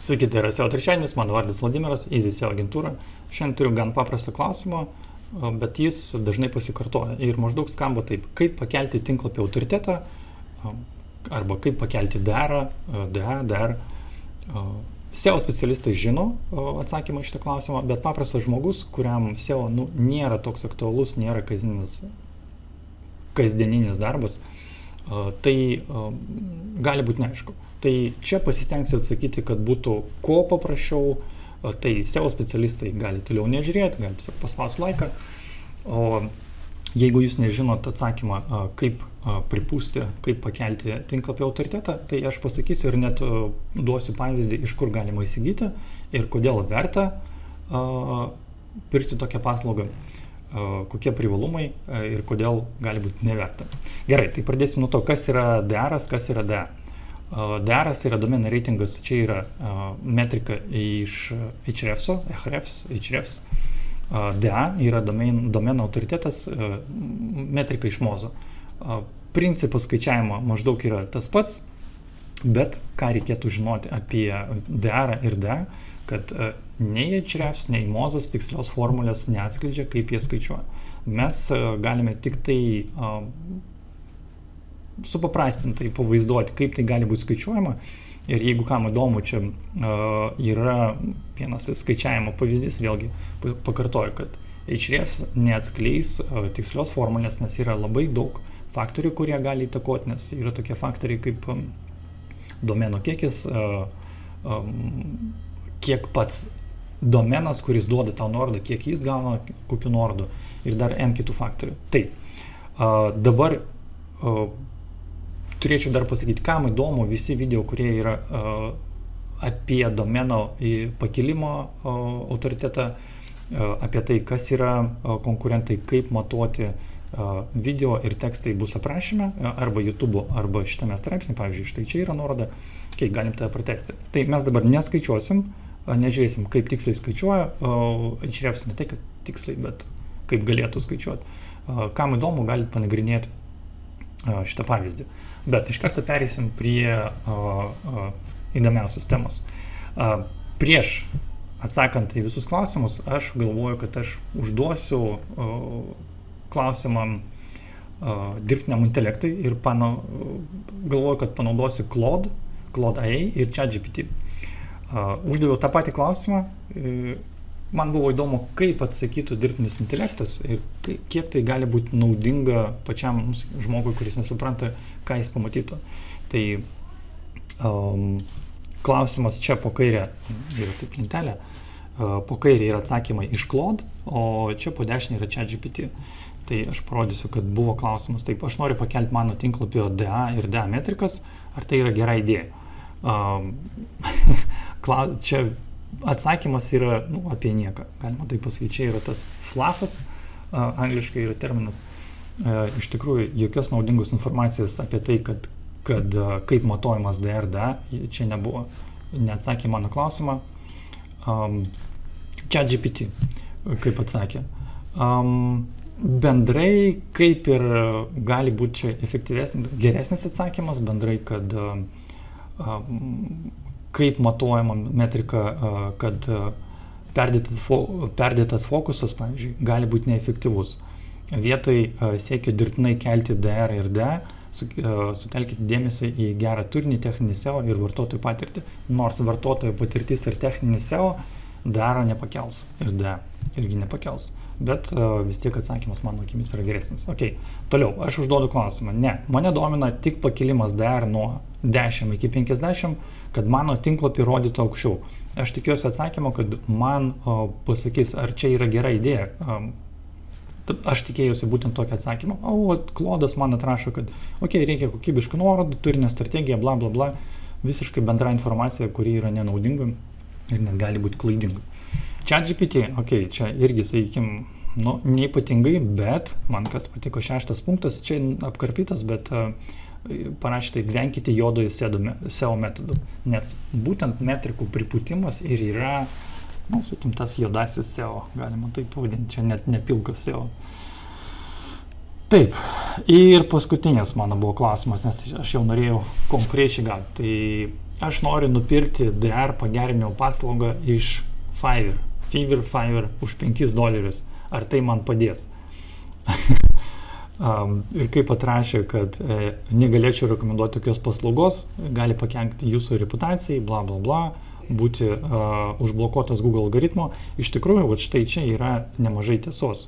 Sveiki, tai yra SEO trečiadienis, mano vardas Vladimiras, Easy SEO agentūra. Šiandien turiu gan paprastą klausimą, bet jis dažnai pasikartoja ir maždaug skamba taip, kaip pakelti tinklapio autoritetą arba kaip pakelti DR. SEO specialistai žino atsakymą į šitą klausimą, bet paprastas žmogus, kuriam SEO nėra toks aktualus, nėra kasdieninis darbas, tai gali būti neaišku. Tai čia pasistengsiu atsakyti, kad būtų kuo paprasčiau, tai SEO specialistai gali toliau nežiūrėti, gali tiesiog paspausti laiką, o jeigu jūs nežinot atsakymą, kaip pripūsti, kaip pakelti tinklapio autoritetą, tai aš pasakysiu ir net duosiu pavyzdį, iš kur galima įsigyti ir kodėl verta pirkti tokią paslaugą, kokie privalumai ir kodėl gali būti neverta. Gerai, tai pradėsim nuo to, kas yra DR-as, kas yra DA. DR-as yra domenų reitingas, čia yra metrika iš Ahrefs. DA yra domenų autoritetas, metrika iš Mozo. Principas skaičiavimo maždaug yra tas pats, bet ką reikėtų žinoti apie DR ir DA, kad nei Ahrefs, nei Mozas tikslios formulės neatskleidžia, kaip jie skaičiuoja. Mes galime tik tai supaprastintai pavaizduoti, kaip tai gali būti skaičiuojama. Ir jeigu kam įdomu, čia yra vienas skaičiavimo pavyzdys, vėlgi pakartoju, kad Ahrefs neatskleis tikslios formulės, nes yra labai daug faktorių, kurie gali įtakoti, nes yra tokie faktoriai kaip domeno kiekis, kiek pats domenas, kuris duoda tau nuorodą, kiek jis gauna kokių nuorodų ir dar N kitų faktorių. Tai dabar turėčiau dar pasakyti, kam įdomu visi video, kurie yra apie domeno pakilimo autoritetą, apie tai, kas yra konkurentai, kaip matuoti video ir tekstai bus aprašyme, arba YouTube, arba šitame straipsnė, pavyzdžiui, štai čia yra nuoroda, kai galim tą pratesti. Tai mes dabar neskaičiuosim, nežiūrėsim, kaip tiksliai skaičiuoja, Ahrefs ne tai, kad tiksliai, bet kaip galėtų skaičiuoti. Kam įdomu, galite panagrinėti šitą pavyzdį. Bet iš karto pereisim prie įdomiausios temos. Prieš atsakant į visus klausimus, aš galvoju, kad aš užduosiu klausimą dirbtiniam intelektui ir galvoju, kad panaudosiu Claude AI ir ChatGPT. Uždaviau tą patį klausimą. Man buvo įdomu, kaip atsakytų dirbtinis intelektas ir kiek tai gali būti naudinga pačiam žmogui, kuris nesupranta, ką jis pamatytų. Tai klausimas čia po kairę yra taip lentelė, po kairę yra atsakymai iš Claude, o čia po dešinę yra ChatGPT. Tai aš parodysiu, kad buvo klausimas, taip, aš noriu pakelti mano tinklapio DA ir DA metrikas, ar tai yra gera idėja. Čia atsakymas yra apie nieką, galima tai pasakyti, čia yra tas fluffas, angliškai yra terminas, iš tikrųjų jokios naudingos informacijos apie tai, kad kaip matuojamas DA, čia nebuvo, neatsakė mano klausimą. ChatGPT, kaip atsakė. Bendrai, kaip ir gali būti čia efektyvesnis, geresnis atsakymas, bendrai, kad kaip matuojama metrika, kad perdėtas fokusas, pavyzdžiui, gali būti neefektyvus. Vietoj siekio dirbtinai kelti DR ir DA, sutelkite dėmesį į gerą turinį, techninį SEO ir vartotojų patirtį. Nors vartotojo patirtis ir techninis SEO DR nepakels ir DA irgi nepakels. Bet vis tiek atsakymas mano akimis yra geresnis. Ok, toliau, aš užduodu klausimą. Ne, mane domina tik pakilimas DR nuo 10 iki 50, kad mano tinklapį rodytų aukščiau. Aš tikiuosi atsakymo, kad man pasakys, ar čia yra gera idėja. Aš tikėjausi būtent tokį atsakymą, o Claude'as man atrašo, kad ok, reikia kokybiškų nuorodų, turinė strategija, bla bla bla, visiškai bendra informacija, kuri yra nenaudinga ir net gali būti klaidinga. ChatGPT, ok, čia irgi, sakykime, neypatingai, bet man kas patiko 6 punktas, čia apkarpytas, bet parašė taip, venkite juodojo SEO metodų, nes būtent metrikų pripūtimas ir yra, sakykim, tas juodasis SEO, galima taip pavadinti, čia net nepilkas SEO. Taip, ir paskutinės mano buvo klausimas, nes aš jau norėjau konkrečiai gauti. Tai aš noriu nupirkti DR pagerinimo paslaugą iš Fiverr už $5. Ar tai man padės? Ir kaip atrašė, kad negalėčiau rekomenduoti tokios paslaugos, gali pakenkti jūsų reputacijai, bla bla bla, būti užblokuotas Google algoritmo. Iš tikrųjų, štai čia yra nemažai tiesos.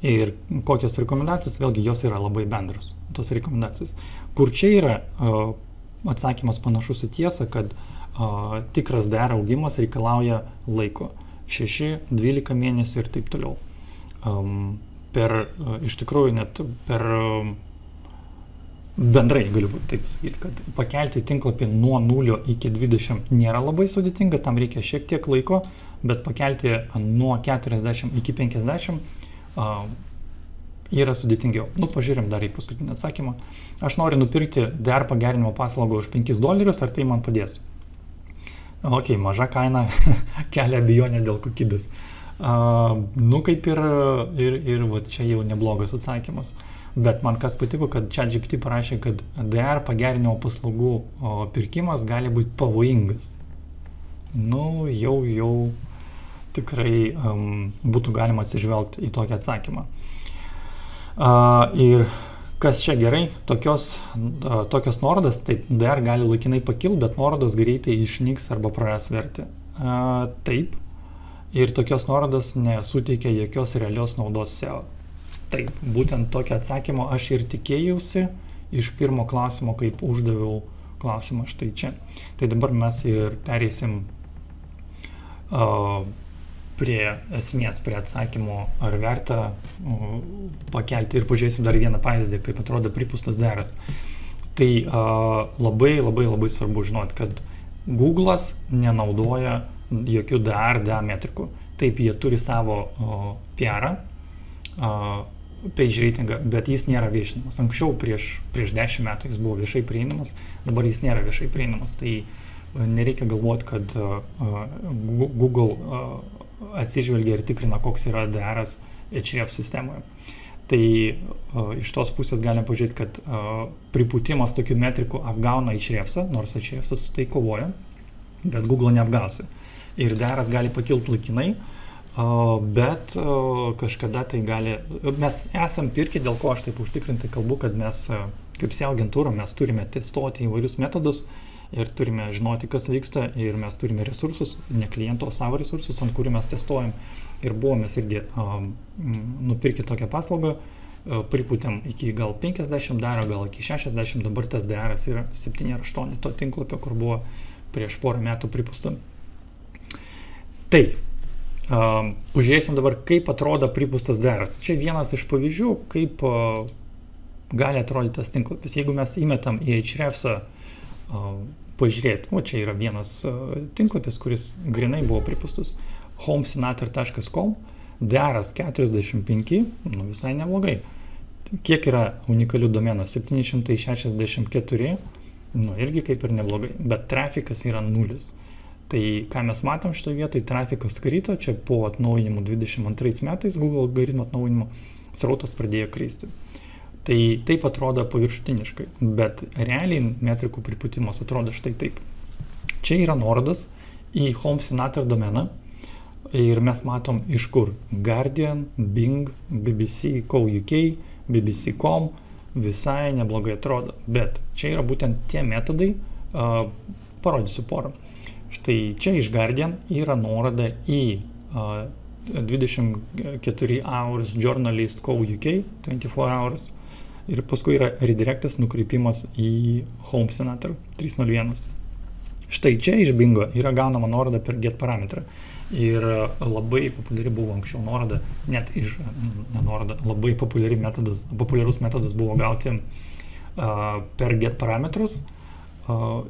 Ir kokios rekomendacijos, vėlgi jos yra labai bendros, tos rekomendacijos. Kur čia yra atsakymas panašus į tiesą, kad tikras DR augimas reikalauja laiko. 6-12 mėnesių ir taip toliau. Iš tikrųjų, net per bendrai galiu taip pasakyti, kad pakelti tinklapį nuo 0 iki 20 nėra labai sudėtinga, tam reikia šiek tiek laiko, bet pakelti nuo 40 iki 50 yra sudėtingiau. Pažiūrėm dar į paskutinį atsakymą. Aš noriu nupirkti DR pagerinimo paslaugą už $5, ar tai man padės? Ok, maža kaina kelia abejonę dėl kokybės. Kaip ir čia jau neblogas atsakymas. Bet man kas patiko, kad ChatGPT parašė, kad DR pagerinimo paslaugų pirkimas gali būti pavojingas. Jau tikrai būtų galima atsižvelgti į tokį atsakymą. Ir kas čia gerai, tokios nuorodas, taip, DR gali laikinai pakilti, bet nuorodos greitai išnyks arba praras vertę. Taip, ir tokios nuorodos nesuteikia jokios realios naudos SEO. Taip, būtent tokio atsakymo aš ir tikėjausi iš pirmo klausimo, kaip uždaviau klausimą štai čia. Tai dabar mes ir pereisim prie esmės, prie atsakymo, ar verta pakelti, ir pažiūrėsim dar vieną pavyzdį, kaip atrodo pripūstas DR'as. Tai labai svarbu žinoti, kad Google'as nenaudoja jokių DR metrikų. Taip, jie turi savo PR-ą, page ratingą, bet jis nėra viešinamas. Anksčiau, prieš 10 metų jis buvo viešai prieinamas, dabar jis nėra viešai prieinamas. Tai nereikia galvoti, kad Google atsižvelgia ir tikrina, koks yra DR'as Ahrefs sistemoje. Tai iš tos pusės galim pažiūrėti, kad pripūtimas tokių metrikų apgauna Ahrefsą, nors Ahrefsas tai kovoja, bet Google neapgausi. Ir DR'as gali pakilti laikinai, bet kažkada tai gali... Mes esam pirkę, dėl ko aš taip užtikrintai kalbu, kad mes, kaip SEO agentūra, mes turime testuoti įvairius metodus ir turime žinoti, kas vyksta, ir mes turime resursus, ne kliento, savo resursus, ant kurių mes testuojam. Ir buvome irgi nupirkę tokią paslaugą, pripūtėm iki gal 50 DR, gal iki 60, dabar tas DR'as yra 7 ar 8 to tinklapio, kur buvo prieš porą metų pripūsta. Tai, pažiūrėsim dabar, kaip atrodo pripūstas DR'as. Čia vienas iš pavyzdžių, kaip gali atrodyti tas tinklapis. Jeigu mes įmetam į Ahrefsą pažiūrėti, čia yra vienas tinklapis, kuris grinai buvo pripūstas, homesenator.com, DR'as 45, visai neblogai. Kiek yra unikalių domenų? 764, irgi kaip ir neblogai, bet trafikas yra 0. Tai ką mes matom šitoje vietoje, trafikas krito, čia po atnaujinimo 22 metais, Google algoritmo atnaujinimo, srautas pradėjo kristi. Tai taip atrodo paviršutiniškai, bet realiai metrikų pripūtimas atrodo štai taip. Čia yra nuorodas į homesenator domeną ir mes matom iš kur Guardian, Bing, BBC, Co.uk, BBC.com, visai neblogai atrodo, bet čia yra būtent tie metodai, parodysiu porą. Štai čia iš Guardian yra nuoroda į 24 hours journalist Co.uk, 24 hours, ir paskui yra redirectas nukreipimas į homesenator 301. Štai čia iš Bingo yra gaunama nuoroda per get parametrą. Ir labai populiari buvo anksčiau nuoroda, net iš nuoroda, labai populiarus metodas buvo gauti per get parametrus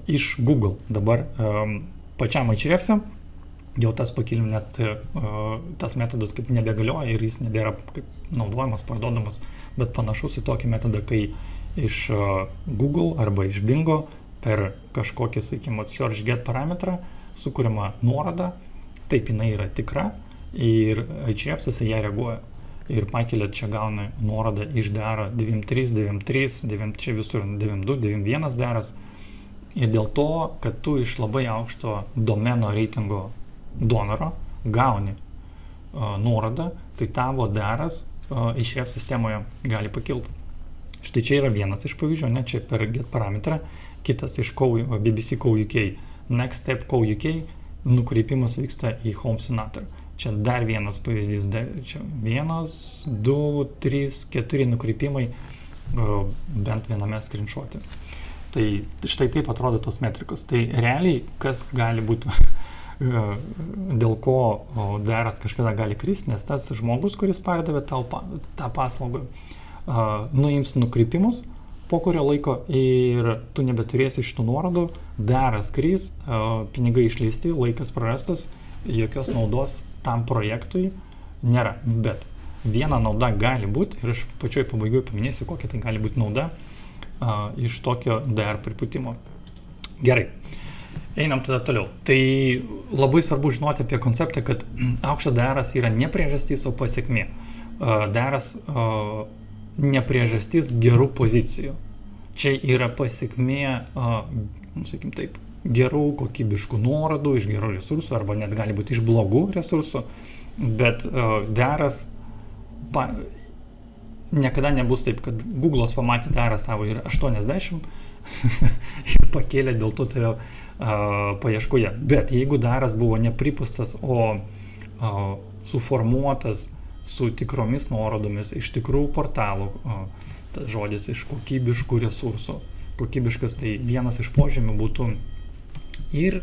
iš Google. Dabar pačiam Ahrefse jau tas pakilim, net tas metodas kaip nebegalioja ir jis nebėra kaip naudojamas, parduodamas, bet panašus į tokį metodą, kai iš Google arba iš Bingo per kažkokį, sakykime, search get parametrą sukuriama nuoroda, taip jinai yra tikra ir Ahrefsas ją reaguoja. Ir pakelia čia gauna nuorodą iš DR 93, 93, čia visur 92, 91 DR'as. Ir dėl to, kad tu iš labai aukšto domeno reitingo donoro gauni nuorodą, tai tavo DR'as Ahrefs sistemoje gali pakilti. Štai čia yra vienas iš pavyzdžių, ne čia per get parametrą, kitas iš BBC Co UK. Next Step Co UK nukreipimas vyksta į Home Senator. Čia dar vienas pavyzdys, čia 1, 2, 3, 4 nukreipimai bent viename screenshot'e. Tai štai taip atrodo tos metrikos. Tai realiai, kas gali būti, dėl ko DR'as kažkada gali kristi, nes tas žmogus, kuris pardavė tą paslaugą, nuims nukreipimus po kurio laiko ir tu nebeturėsi šitų nuorodų, DR'as kris, pinigai išleisti, laikas prarastas, jokios naudos tam projektui nėra. Bet viena nauda gali būti, ir aš pačioj pabaigoje paminėsiu, kokia tai gali būti nauda iš tokio DR pripūtimo. Gerai, einam tada toliau. Tai labai svarbu žinoti apie konceptą, kad aukštas DR'as yra ne priežastis, o pasiekmė. DR'as ne priežastis gerų pozicijų. Čia yra pasiekmė, sakykim taip, gerų kokybiškų nuorodų iš gerų resursų, arba net gali būti iš blogų resursų, bet DR'as niekada nebus taip, kad Google'as pamatė DR'ą savo ir 80 ir pakėlė dėl to tave paieškoje. Bet jeigu DR'as buvo nepripustas, o suformuotas su tikromis nuorodomis iš tikrųjų portalų, tas žodis iš kokybiškų resursų. Kokybiškas tai vienas iš požymių būtų ir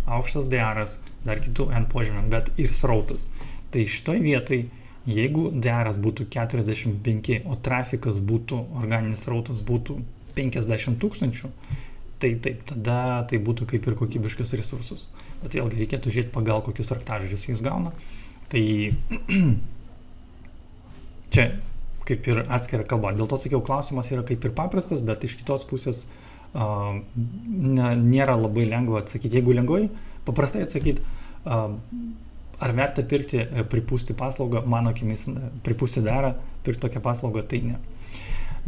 aukštas DR'as, dar kitų N požymių, bet ir srautas. Tai šitoj vietoj, jeigu DR'as būtų 45, o trafikas būtų, organinis srautas būtų 50 000, tai taip, tada tai būtų kaip ir kokybiškas resursus. Bet vėlgi reikėtų žiūrėti pagal kokius raktažodžius jis gauna. Tai čia kaip ir atskira kalba. Dėl to sakiau, klausimas yra kaip ir paprastas, bet iš kitos pusės nėra labai lengva atsakyti. Jeigu lengvai, paprastai atsakyti, ar verta pirkti, pripūsti paslaugą, mano akimis, pripūsti DR'ą, pirkti tokią paslaugą, tai ne.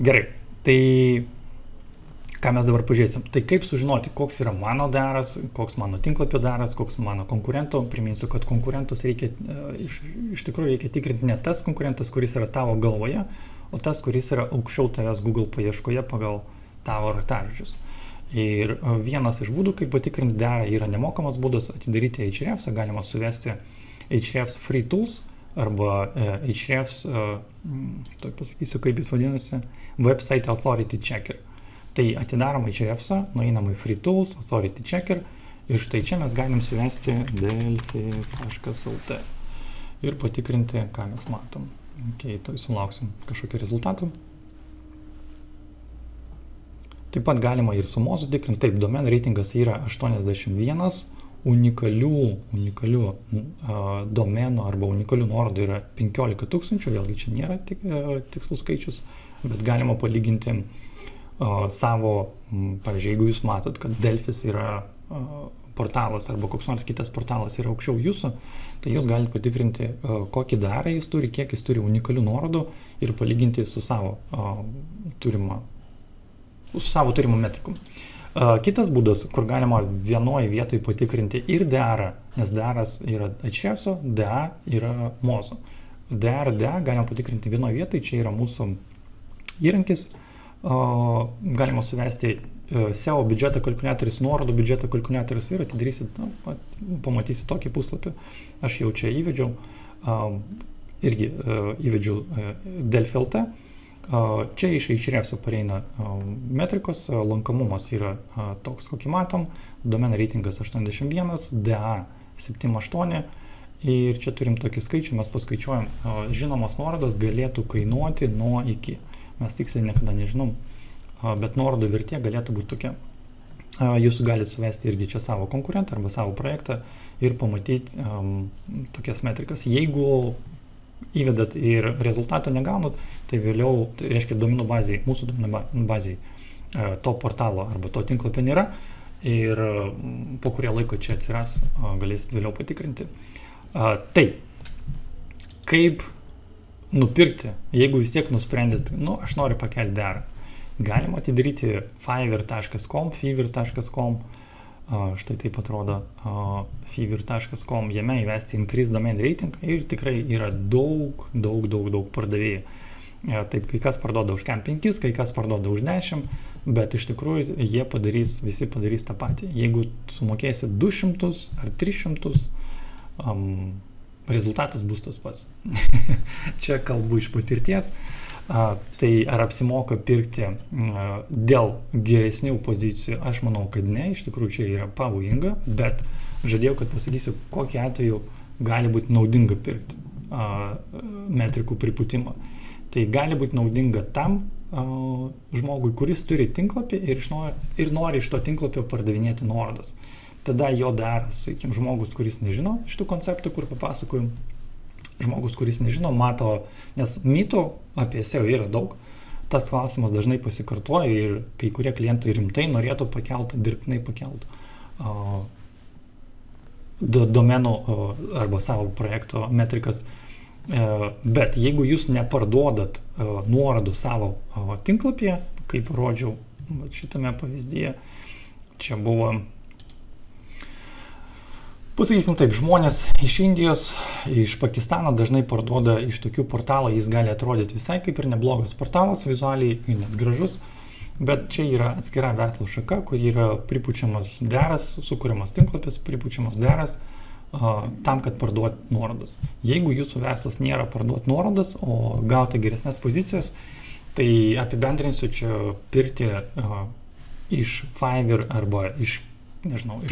Gerai, tai ką mes dabar pažiūrėsim? Tai kaip sužinoti, koks yra mano DR'as, koks mano tinklapio DR'as, koks mano konkurento. Priminsiu, kad konkurentus reikia, iš tikrųjų reikia tikrinti ne tas konkurentas, kuris yra tavo galvoje, o tas, kuris yra aukščiau tavęs Google paieškoje pagal tavo raktažodžius. Ir vienas iš būdų, kaip patikrinti DR'ą, yra nemokamas būdas atidaryti Ahrefs, galima suvesti Ahrefs Free Tools arba Ahrefs, tai pasakysiu, kaip jis vadinasi, Website Authority Checker. Tai atidarom Ahrefsą, nueinam į Free Tools, Authority Checker ir štai čia mes galim suvesti delfi.lt ir patikrinti, ką mes matom. Okay, tai sulauksim kažkokio rezultatų. Taip pat galima ir sumos tikrinti. Taip, domen reitingas yra 81, unikalių domenų arba unikalių nuorodų yra 15 000, vėlgi čia nėra tikslus skaičius, bet galima palyginti savo, pavyzdžiui, jeigu jūs matot, kad Delfis yra portalas arba koks nors kitas portalas yra aukščiau jūsų, tai jūs galite patikrinti, kokį DR'ą jis turi, kiek jis turi unikalių nuorodų ir palyginti su savo turimu metriku. Kitas būdas, kur galima vienoje vietoje patikrinti ir DR'ą, nes DR'as yra Ahrefso, DA yra Mozo. DR ir DA galima patikrinti vienoje vietoje, čia yra mūsų įrankis. Galima suvesti SEO biudžeto kalkuliatorius, nuorodų biudžeto kalkuliatorius ir atidarysit, pamatysit tokį puslapį. Aš jau čia įvedžiau, irgi įvedžiau Delfi.lt. Čia iš Ahrefso pareina metrikos, lankomumas yra toks, kokį matom, domen reitingas 81, DA 78 ir čia turim tokį skaičių, mes paskaičiuojam, žinomos nuorodos galėtų kainuoti nuo iki. Mes tiksliai niekada nežinom, bet nuorodų vertė galėtų būti tokia. Jūs galite suvesti irgi čia savo konkurentą arba savo projektą ir pamatyti tokias metrikas. Jeigu įvedat ir rezultato negaunat, tai vėliau, tai reiškia duomenų bazėje, mūsų duomenų bazėje to portalo arba to tinklapio nėra ir po kurio laiko čia atsiras, galėsit vėliau patikrinti. Tai, kaip nupirkti, jeigu vis tiek nusprendėt, aš noriu pakelti DR'ą. Galima atidaryti fiverr.com, fiverr.com, štai taip atrodo fiverr.com, jame įvesti increase domain rating ir tikrai yra daug pardavėjų. Taip, kai kas parduoda už 5, kai kas parduoda už 10, bet iš tikrųjų jie visi padarys tą patį. Jeigu sumokėsi 200 ar 300, rezultatas bus tas pats. Čia kalbu iš patirties. Tai ar apsimoka pirkti dėl geresnių pozicijų? Aš manau, kad ne, iš tikrųjų čia yra pavojinga, bet žadėjau, kad pasakysiu, kokiu atveju gali būti naudinga pirkti metrikų pripūtimą. Tai gali būti naudinga tam žmogui, kuris turi tinklapį ir nori iš to tinklapio pardavinėti nuorodas. Tada jo daras, sakykim, žmogus, kuris nežino šitų konceptų, kur papasakojom, žmogus, kuris nežino, mato, nes mitų apie SEO yra daug. Tas klausimas dažnai pasikartoja ir kai kurie klientai rimtai norėtų dirbtinai pakelt domenų arba savo projekto metrikas. Bet jeigu jūs neparduodat nuorodų savo tinklapyje, kaip rodžiau šitame pavyzdyje, čia buvo, pasakysim taip, žmonės iš Indijos, iš Pakistano dažnai parduoda iš tokių portalų, jis gali atrodyti visai kaip ir neblogas portalas, vizualiai net gražus, bet čia yra atskira verslo šaka, kur yra pripučiamas deras, sukuriamas tinklapis, pripučiamas deras, tam, kad parduoti nuorodas. Jeigu jūsų verslas nėra parduoti nuorodas, o gauti geresnės pozicijas, tai apibendrinsiu čia pirkti iš Fiverr arba iš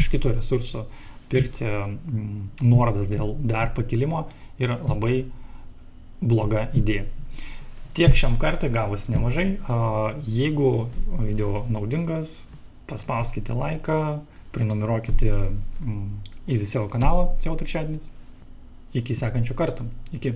kito resurso pirkti nuorodas dėl dar pakilimo yra labai bloga idėja. Tiek šiam kartui gavosi nemažai. Jeigu video naudingas, paspauskite laiką, prenumeruokite EasySEO kanalą SEO trečiadienį. Iki sekančio karto. Iki.